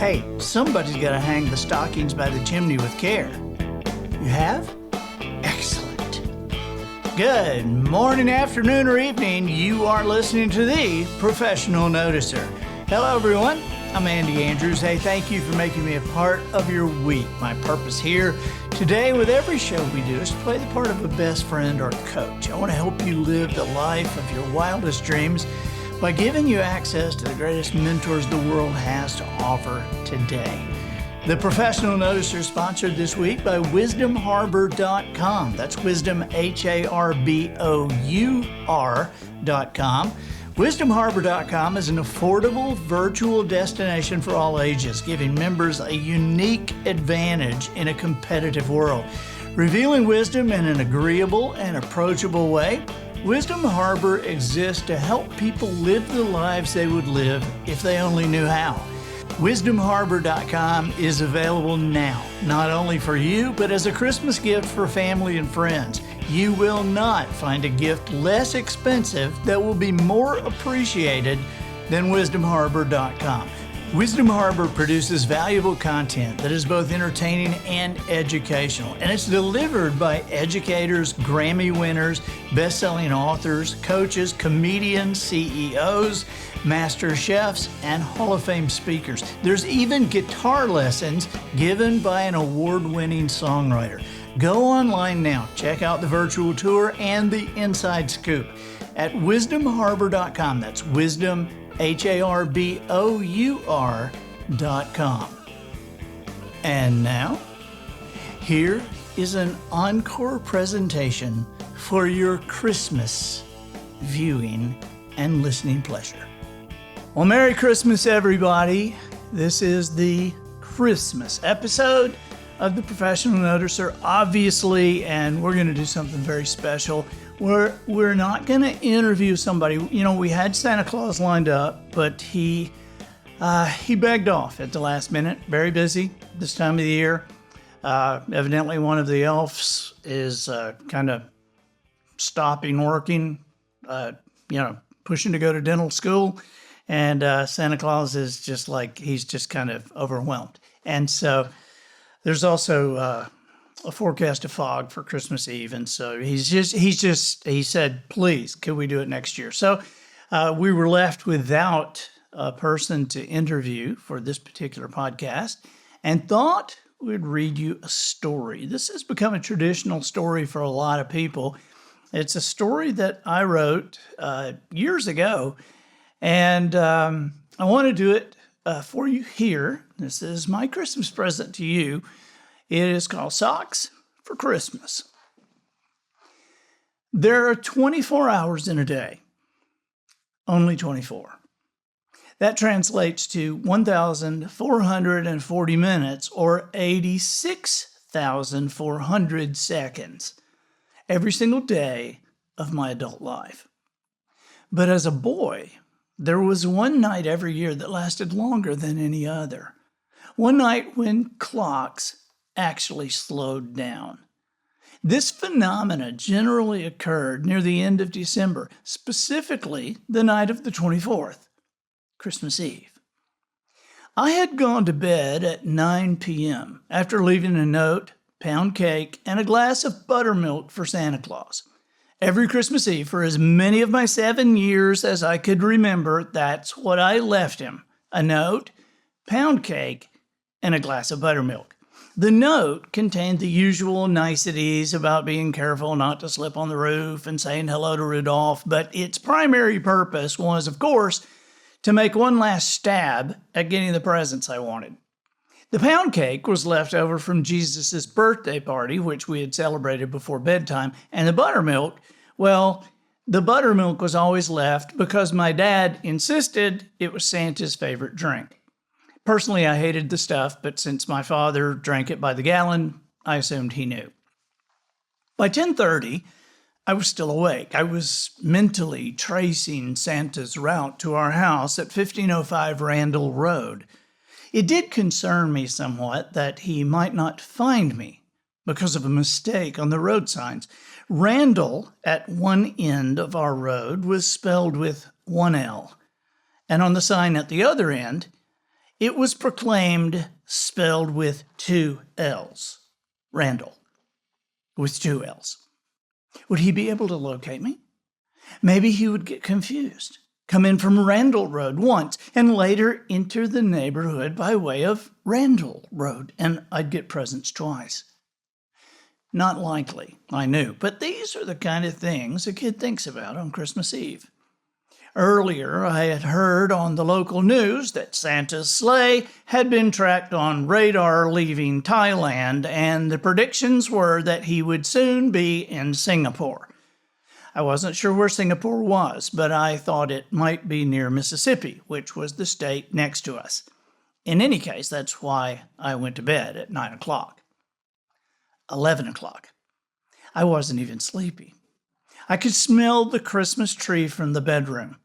Hey, somebody's got to hang the stockings by the chimney with care. You have? Excellent. Good morning, afternoon, or evening. You are listening to the Professional Noticer. Hello, everyone. I'm Andy Andrews. Hey, thank you for making me a part of your week. My purpose here today with every show we do is to play the part of a best friend or coach. I want to help you live the life of your wildest dreams by giving you access to the greatest mentors the world has to offer today. The Professional Noticer is sponsored this week by wisdomharbor.com. That's wisdom, HARBOUR.com. Wisdomharbor.com is an affordable virtual destination for all ages, giving members a unique advantage in a competitive world. Revealing wisdom in an agreeable and approachable way, Wisdom Harbor exists to help people live the lives they would live if they only knew how. WisdomHarbor.com is available now, not only for you, but as a Christmas gift for family and friends. You will not find a gift less expensive that will be more appreciated than WisdomHarbor.com. Wisdom Harbor produces valuable content that is both entertaining and educational, and it's delivered by educators, Grammy winners, best-selling authors, coaches, comedians, CEOs, master chefs, and Hall of Fame speakers. There's even guitar lessons given by an award-winning songwriter. Go online now, check out the virtual tour and the inside scoop at wisdomharbor.com. That's wisdom, HARBOUR.com. And now, here is an encore presentation for your Christmas viewing and listening pleasure. Well, Merry Christmas, everybody. This is the Christmas episode of the Professional Noticer, obviously, and we're going to do something very special. We're not going to interview somebody. You know, we had Santa Claus lined up, but he begged off at the last minute. Very busy this time of the year. Evidently, one of the elves is kind of stopping working, pushing to go to dental school. And Santa Claus is just like, he's just kind of overwhelmed. And so there's also a forecast of fog for Christmas Eve. And so he said, please, could we do it next year? So we were left without a person to interview for this particular podcast and thought we'd read you a story. This has become a traditional story for a lot of people. It's a story that I wrote years ago, and I want to do it for you here. This is my Christmas present to you. It is called Socks for Christmas. There are 24 hours in a day, only 24. That translates to 1,440 minutes or 86,400 seconds every single day of my adult life. But as a boy, there was one night every year that lasted longer than any other. One night when clocks actually slowed down. This phenomena generally occurred near the end of December, specifically the night of the 24th, Christmas Eve. I had gone to bed at 9 p.m. after leaving a note, pound cake, and a glass of buttermilk for Santa Claus. Every Christmas Eve, for as many of my 7 years as I could remember, that's what I left him. A note, pound cake, and a glass of buttermilk. The note contained the usual niceties about being careful not to slip on the roof and saying hello to Rudolph, but its primary purpose was, of course, to make one last stab at getting the presents I wanted. The pound cake was left over from Jesus' birthday party, which we had celebrated before bedtime, and the buttermilk was always left because my dad insisted it was Santa's favorite drink. Personally, I hated the stuff, but since my father drank it by the gallon, I assumed he knew. By 10:30, I was still awake. I was mentally tracing Santa's route to our house at 1505 Randall Road. It did concern me somewhat that he might not find me because of a mistake on the road signs. Randall, at one end of our road, was spelled with one L, and on the sign at the other end, It was proclaimed spelled with two L's. Randall, with two L's. Would he be able to locate me? Maybe he would get confused, come in from Randall Road once, and later enter the neighborhood by way of Randall Road, and I'd get presents twice. Not likely, I knew, but these are the kind of things a kid thinks about on Christmas Eve. Earlier, I had heard on the local news that Santa's sleigh had been tracked on radar leaving Thailand, and the predictions were that he would soon be in Singapore. I wasn't sure where Singapore was, but I thought it might be near Mississippi, which was the state next to us. In any case, that's why I went to bed at 9 o'clock. 11 o'clock. I wasn't even sleepy. I could smell the Christmas tree from the bedroom.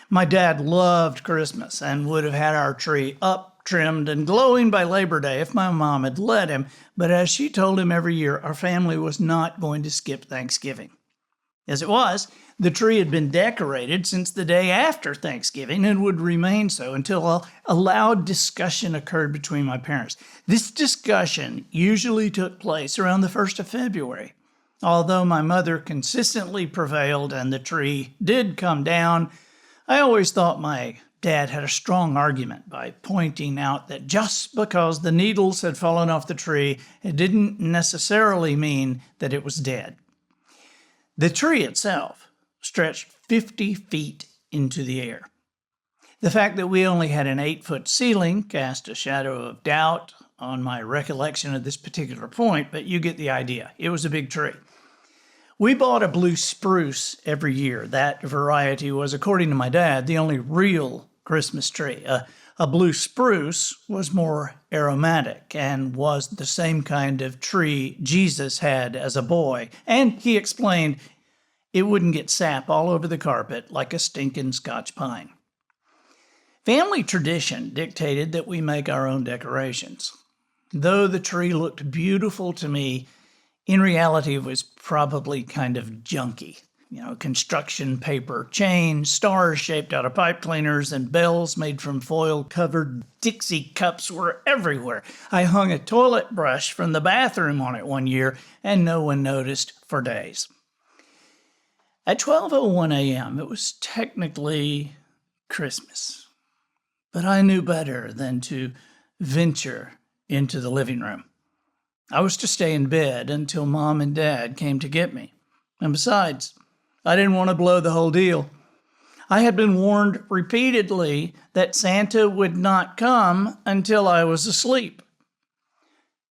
My dad loved Christmas and would have had our tree up, trimmed, and glowing by Labor Day if my mom had let him, but as she told him every year, our family was not going to skip Thanksgiving. As it was, the tree had been decorated since the day after Thanksgiving and would remain so until a loud discussion occurred between my parents. This discussion usually took place around the 1st of February. Although my mother consistently prevailed and the tree did come down, I always thought my dad had a strong argument by pointing out that just because the needles had fallen off the tree, it didn't necessarily mean that it was dead. The tree itself stretched 50 feet into the air. The fact that we only had an 8-foot ceiling cast a shadow of doubt on my recollection of this particular point, but you get the idea. It was a big tree. We bought a blue spruce every year. That variety was, according to my dad, the only real Christmas tree. A blue spruce was more aromatic and was the same kind of tree Jesus had as a boy. And he explained it wouldn't get sap all over the carpet like a stinking Scotch pine. Family tradition dictated that we make our own decorations. Though the tree looked beautiful to me, in reality, it was probably kind of junky. Construction paper, chains, stars shaped out of pipe cleaners, and bells made from foil-covered Dixie cups were everywhere. I hung a toilet brush from the bathroom on it one year, and no one noticed for days. At 12:01 a.m., it was technically Christmas, but I knew better than to venture into the living room. I was to stay in bed until Mom and Dad came to get me. And besides, I didn't want to blow the whole deal. I had been warned repeatedly that Santa would not come until I was asleep.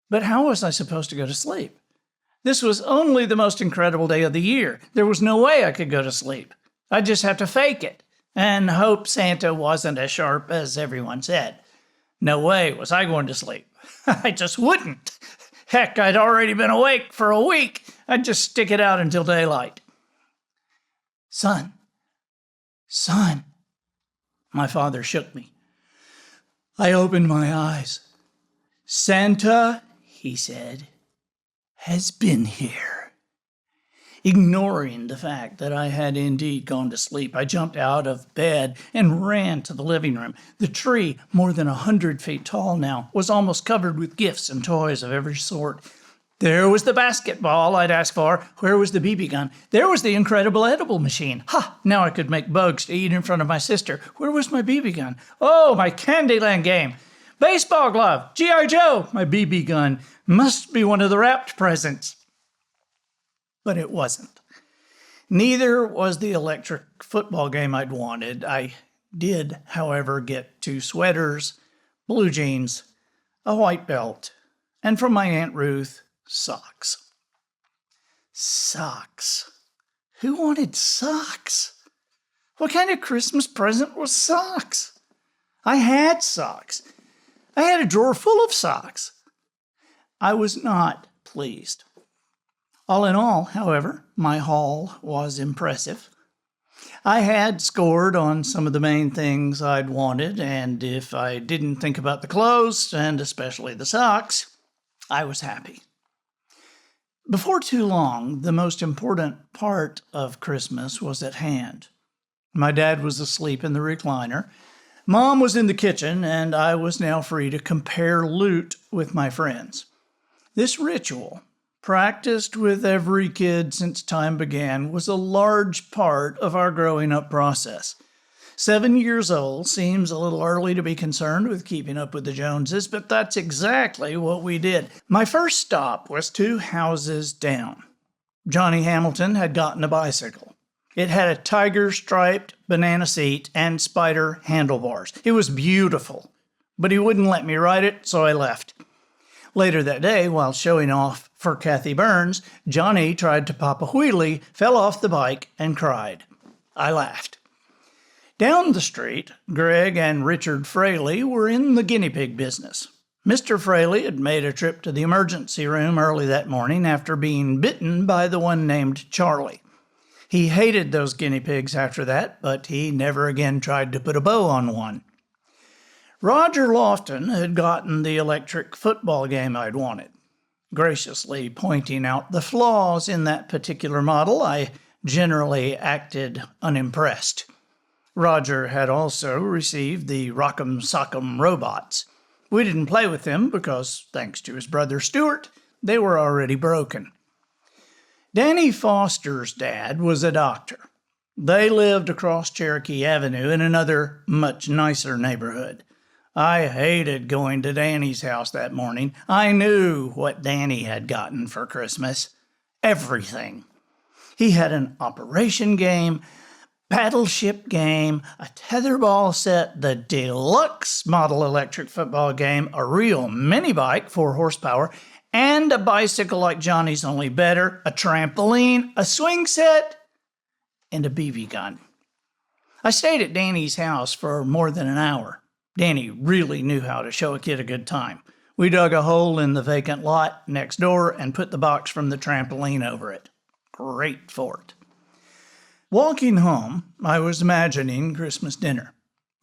But how was I supposed to go to sleep? This was only the most incredible day of the year. There was no way I could go to sleep. I'd just have to fake it and hope Santa wasn't as sharp as everyone said. No way was I going to sleep. I just wouldn't. Heck, I'd already been awake for a week. I'd just stick it out until daylight. Son. My father shook me. I opened my eyes. Santa, he said, has been here. Ignoring the fact that I had indeed gone to sleep, I jumped out of bed and ran to the living room. The tree, more than 100 feet tall now, was almost covered with gifts and toys of every sort. There was the basketball I'd asked for. Where was the BB gun? There was the incredible edible machine. Ha! Now I could make bugs to eat in front of my sister. Where was my BB gun? Oh, my Candyland game. Baseball glove. G.I. Joe. My BB gun must be one of the wrapped presents. But it wasn't. Neither was the electric football game I'd wanted. I did, however, get 2 sweaters, blue jeans, a white belt, and from my Aunt Ruth, socks. Socks. Who wanted socks? What kind of Christmas present was socks? I had socks. I had a drawer full of socks. I was not pleased. All in all, however, my haul was impressive. I had scored on some of the main things I'd wanted, and if I didn't think about the clothes, and especially the socks, I was happy. Before too long, the most important part of Christmas was at hand. My dad was asleep in the recliner. Mom was in the kitchen, and I was now free to compare loot with my friends. This ritual, practiced with every kid since time began, was a large part of our growing up process. 7 years old seems a little early to be concerned with keeping up with the Joneses, but that's exactly what we did. My first stop was 2 houses down. Johnny Hamilton had gotten a bicycle. It had a tiger-striped banana seat and spider handlebars. It was beautiful, but he wouldn't let me ride it, so I left. Later that day, while showing off for Kathy Burns, Johnny tried to pop a wheelie, fell off the bike, and cried. I laughed. Down the street, Greg and Richard Fraley were in the guinea pig business. Mr. Fraley had made a trip to the emergency room early that morning after being bitten by the one named Charlie. He hated those guinea pigs after that, but he never again tried to put a bow on one. Roger Lofton had gotten the electric football game I'd wanted. Graciously pointing out the flaws in that particular model, I generally acted unimpressed. Roger had also received the Rock'em Sock'em robots. We didn't play with them because, thanks to his brother Stuart, they were already broken. Danny Foster's dad was a doctor. They lived across Cherokee Avenue in another, much nicer neighborhood. I hated going to Danny's house that morning. I knew what Danny had gotten for Christmas. Everything. He had an operation game, battleship game, a tetherball set, the deluxe model electric football game, a real mini bike, 4 horsepower, and a bicycle like Johnny's, only better, a trampoline, a swing set, and a BB gun. I stayed at Danny's house for more than an hour. Danny really knew how to show a kid a good time. We dug a hole in the vacant lot next door and put the box from the trampoline over it. Great fort. Walking home, I was imagining Christmas dinner.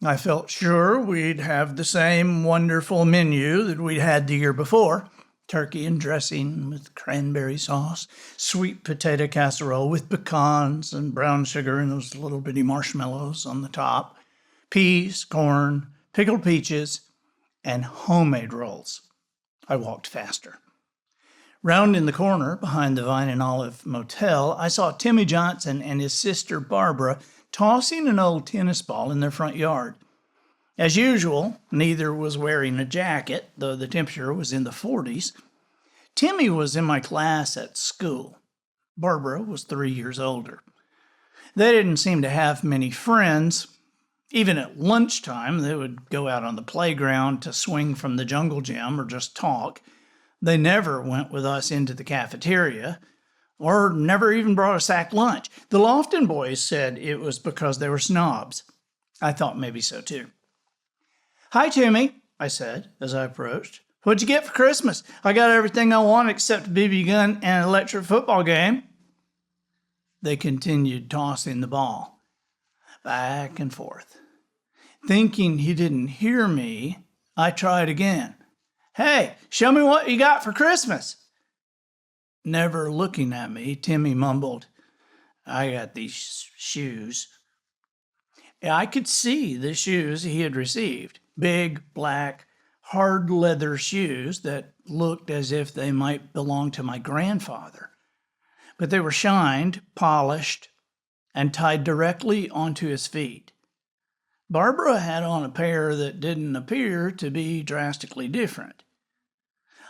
I felt sure we'd have the same wonderful menu that we'd had the year before. Turkey and dressing with cranberry sauce, sweet potato casserole with pecans and brown sugar and those little bitty marshmallows on the top, peas, corn, pickled peaches, and homemade rolls. I walked faster. Round in the corner, behind the Vine and Olive Motel, I saw Timmy Johnson and his sister Barbara tossing an old tennis ball in their front yard. As usual, neither was wearing a jacket, though the temperature was in the 40s. Timmy was in my class at school. Barbara was 3 years older. They didn't seem to have many friends. Even at lunchtime, they would go out on the playground to swing from the jungle gym or just talk. They never went with us into the cafeteria, or never even brought a sack lunch. The Lofton boys said it was because they were snobs. I thought maybe so too. Hi, Timmy, I said as I approached. What'd you get for Christmas? I got everything I want except a BB gun and an electric football game. They continued tossing the ball back and forth. Thinking he didn't hear me, I tried again. Hey, show me what you got for Christmas. Never looking at me, Timmy mumbled, I got these shoes. I could see the shoes he had received. Big, black, hard leather shoes that looked as if they might belong to my grandfather. But they were shined, polished, and tied directly onto his feet. Barbara had on a pair that didn't appear to be drastically different.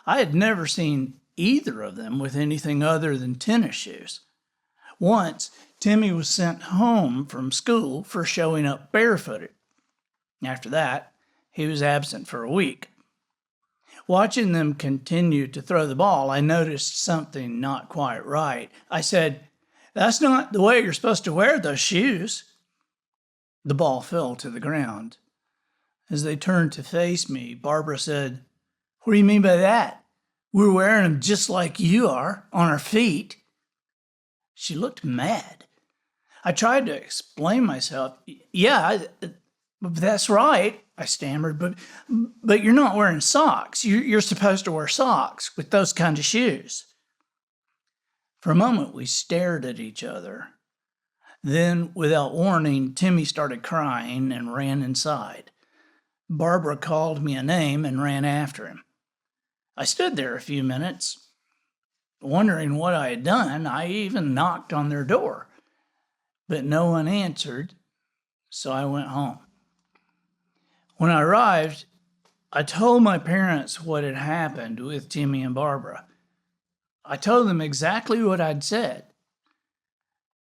I had never seen either of them with anything other than tennis shoes. Once, Timmy was sent home from school for showing up barefooted. After that, he was absent for a week. Watching them continue to throw the ball, I noticed something not quite right. I said, That's not the way you're supposed to wear those shoes. The ball fell to the ground. As they turned to face me, Barbara said, What do you mean by that? We're wearing them just like you are, on our feet. She looked mad. I tried to explain myself. Yeah, that's right, I stammered, but you're not wearing socks. You're supposed to wear socks with those kind of shoes. For a moment, we stared at each other. Then, without warning, Timmy started crying and ran inside. Barbara called me a name and ran after him. I stood there a few minutes, wondering what I had done. I even knocked on their door, but no one answered, so I went home. When I arrived, I told my parents what had happened with Timmy and Barbara. I told them exactly what I'd said.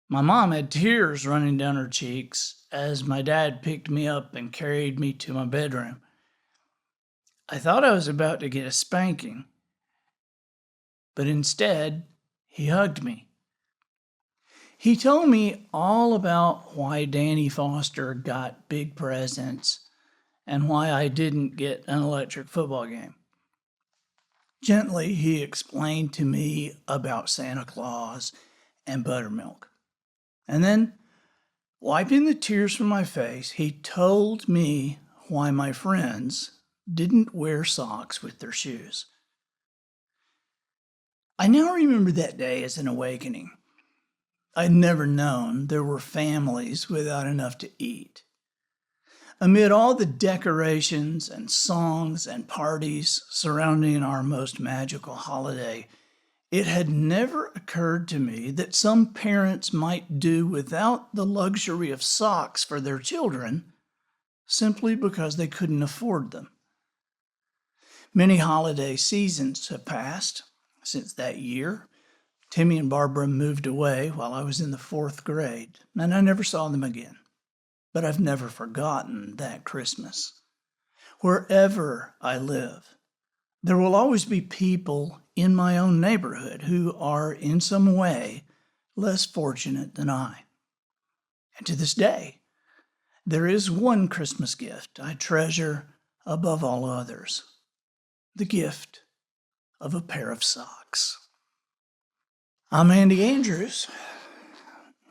My mom had tears running down her cheeks as my dad picked me up and carried me to my bedroom. I thought I was about to get a spanking, but instead, he hugged me. He told me all about why Danny Foster got big presents and why I didn't get an electric football game. Gently, he explained to me about Santa Claus and buttermilk. And then, wiping the tears from my face, he told me why my friends didn't wear socks with their shoes. I now remember that day as an awakening. I'd never known there were families without enough to eat. Amid all the decorations and songs and parties surrounding our most magical holiday, it had never occurred to me that some parents might do without the luxury of socks for their children simply because they couldn't afford them. Many holiday seasons have passed since that year. Timmy and Barbara moved away while I was in the 4th grade, and I never saw them again. But I've never forgotten that Christmas. Wherever I live, there will always be people in my own neighborhood who are in some way less fortunate than I. And to this day, there is one Christmas gift I treasure above all others: the gift of a pair of socks. I'm Andy Andrews,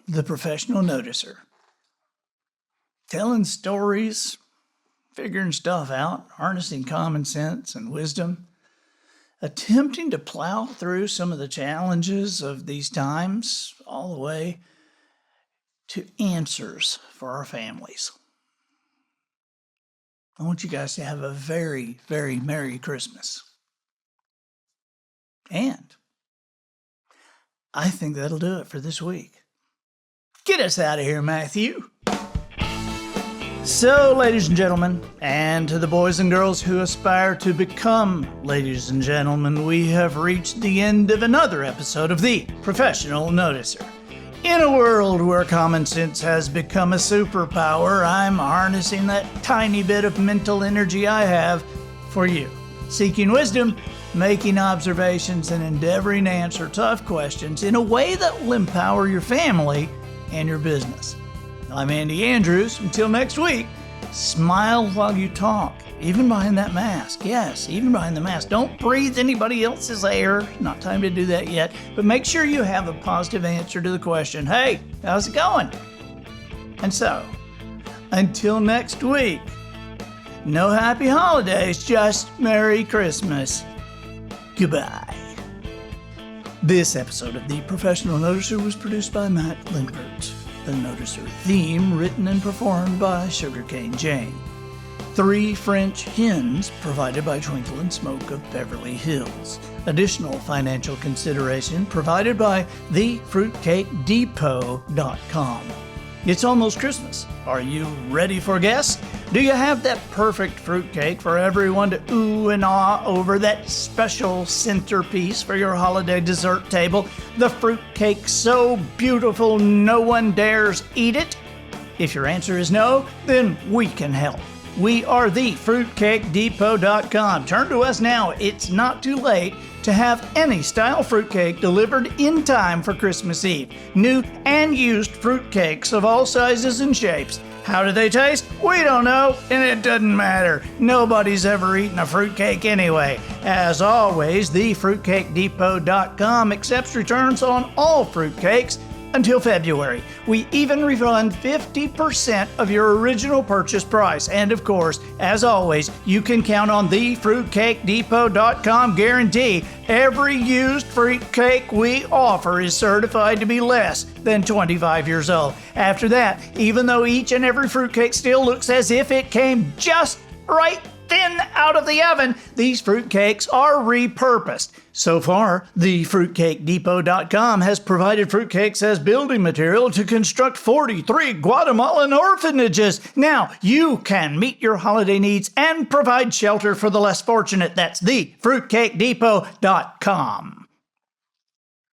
the professional noticer, telling stories, figuring stuff out, harnessing common sense and wisdom, attempting to plow through some of the challenges of these times, all the way to answers for our families. I want you guys to have a very, very Merry Christmas. And I think that'll do it for this week. Get us out of here, Matthew. So, ladies and gentlemen, and to the boys and girls who aspire to become ladies and gentlemen, we have reached the end of another episode of The Professional Noticer. In a world where common sense has become a superpower, I'm harnessing that tiny bit of mental energy I have for you, seeking wisdom, making observations, and endeavoring to answer tough questions in a way that will empower your family and your business. I'm Andy Andrews. Until next week, smile while you talk, even behind that mask. Yes, even behind the mask. Don't breathe anybody else's air. Not time to do that yet. But make sure you have a positive answer to the question, hey, how's it going? And so, until next week, no happy holidays, just Merry Christmas. Goodbye. This episode of The Professional Noticer was produced by Matt Limpert. The Noticer theme written and performed by Sugarcane Jane. 3 French hens provided by Twinkle and Smoke of Beverly Hills. Additional financial consideration provided by thefruitcakedepot.com. It's almost Christmas. Are you ready for guests? Do you have that perfect fruitcake for everyone to ooh and ah over, that special centerpiece for your holiday dessert table? The fruitcake so beautiful no one dares eat it? If your answer is no, then we can help. We are thefruitcakedepot.com. Turn to us now. It's not too late to have any style fruitcake delivered in time for Christmas Eve. New and used fruitcakes of all sizes and shapes. How do they taste? We don't know, and it doesn't matter. Nobody's ever eaten a fruitcake anyway. As always, thefruitcakedepot.com accepts returns on all fruitcakes until February. We even refund 50% of your original purchase price. And of course, as always, you can count on thefruitcakedepot.com guarantee. Every used fruitcake we offer is certified to be less than 25 years old. After that, even though each and every fruitcake still looks as if it came just right then out of the oven, these fruitcakes are repurposed. So far, the FruitcakeDepot.com has provided fruitcakes as building material to construct 43 Guatemalan orphanages. Now, you can meet your holiday needs and provide shelter for the less fortunate. That's the FruitcakeDepot.com.